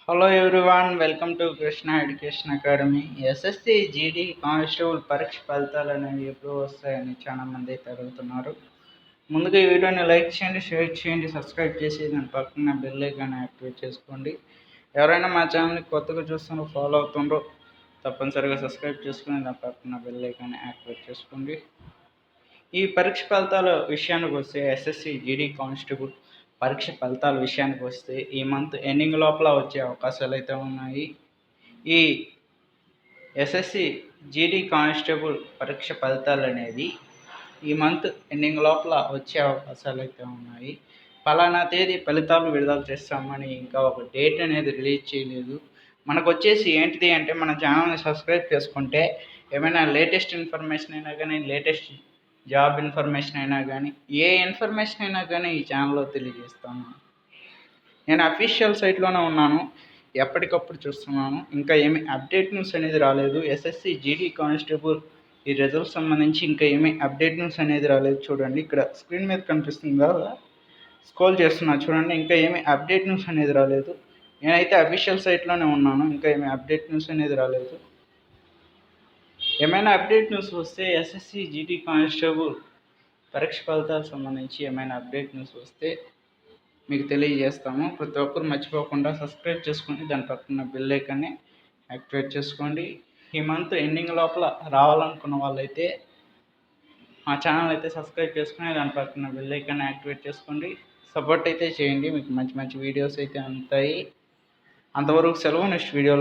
Hello everyone, welcome to Krishna education academy. SSC GD constable పరీక్ష ఫలితాలు అనేవి ఎప్పుడు వస్తాయని చాలామంది అయితే అడుగుతున్నారు. ముందుగా ఈ వీడియోని లైక్ చేయండి, షేర్ చేయండి, సబ్స్క్రైబ్ చేసి దాని పక్కన బెల్ ఐకాన్ యాక్టివేట్ చేసుకోండి. ఎవరైనా మా ఛానల్ని కొత్తగా చూస్తున్నారో ఫాలో అవుతుండ్రో తప్పనిసరిగా సబ్స్క్రైబ్ చేసుకుని దాని పక్కన బెల్ ఐకాన్ యాక్టివేట్ చేసుకోండి. ఈ పరీక్ష ఫలితాల విషయానికి వస్తే ఎస్ఎస్సి జీడీ కానిస్టేబుల్ పరీక్ష ఫలితాల విషయానికి వస్తే ఈ మంత్ ఎండింగ్ లోపల వచ్చే అవకాశాలు అయితే ఉన్నాయి. ఈ ఎస్ఎస్సి జీడీ కానిస్టేబుల్ పరీక్ష ఫలితాలు అనేది ఈ మంత్ ఎండింగ్ లోపల వచ్చే అవకాశాలు అయితే ఉన్నాయి. ఫలానా తేదీ ఫలితాలు విడుదల చేస్తామని ఇంకా ఒక డేట్ అనేది రిలీజ్ చేయలేదు. మనకు వచ్చేసి ఏంటిది అంటే, మన ఛానల్ని సబ్స్క్రైబ్ చేసుకుంటే ఏమైనా లేటెస్ట్ ఇన్ఫర్మేషన్ అయినా కానీ, లేటెస్ట్ జాబ్ ఇన్ఫర్మేషన్ అయినా కానీ, ఏ ఇన్ఫర్మేషన్ అయినా కానీ ఈ ఛానల్లో తెలియజేస్తాను. నేను అఫీషియల్ సైట్లోనే ఉన్నాను, ఎప్పటికప్పుడు చూస్తున్నాను. ఇంకా ఏమి అప్డేట్ న్యూస్ అనేది రాలేదు. ఎస్ఎస్సి జీడీ కానిస్టేబుల్ ఈ రిజల్ట్ సంబంధించి ఇంకా ఏమీ అప్డేట్ న్యూస్ అనేది రాలేదు. చూడండి, ఇక్కడ స్క్రీన్ మీద కనిపిస్తుంది కదా, స్క్రోల్ చేస్తున్నా చూడండి. ఇంకా ఏమీ అప్డేట్ న్యూస్ అనేది రాలేదు. నేనైతే అఫీషియల్ సైట్లోనే ఉన్నాను, ఇంకా ఏమీ అప్డేట్ న్యూస్ అనేది రాలేదు. ఏమైనా అప్డేట్ న్యూస్ వస్తే ఎస్ఎస్సి జీడీ కానిస్టేబుల్ పరీక్ష ఫలితాలకు సంబంధించి ఏమైనా అప్డేట్ న్యూస్ వస్తే మీకు తెలియజేస్తాము. ప్రతి ఒక్కరు మర్చిపోకుండా సబ్స్క్రైబ్ చేసుకొని దాని పక్కన బెల్ ఐకాన్ని యాక్టివేట్ చేసుకోండి. ఈ మంత్ ఎండింగ్ లోపల రావాలనుకున్న వాళ్ళైతే మా ఛానల్ అయితే సబ్స్క్రైబ్ చేసుకుని దాని పక్కన బెల్ ఐకాన్ని యాక్టివేట్ చేసుకోండి. సపోర్ట్ అయితే చేయండి, మీకు మంచి మంచి వీడియోస్ అయితే అందుతాయి. అంతవరకు సెలవు. నెక్స్ట్ వీడియోలో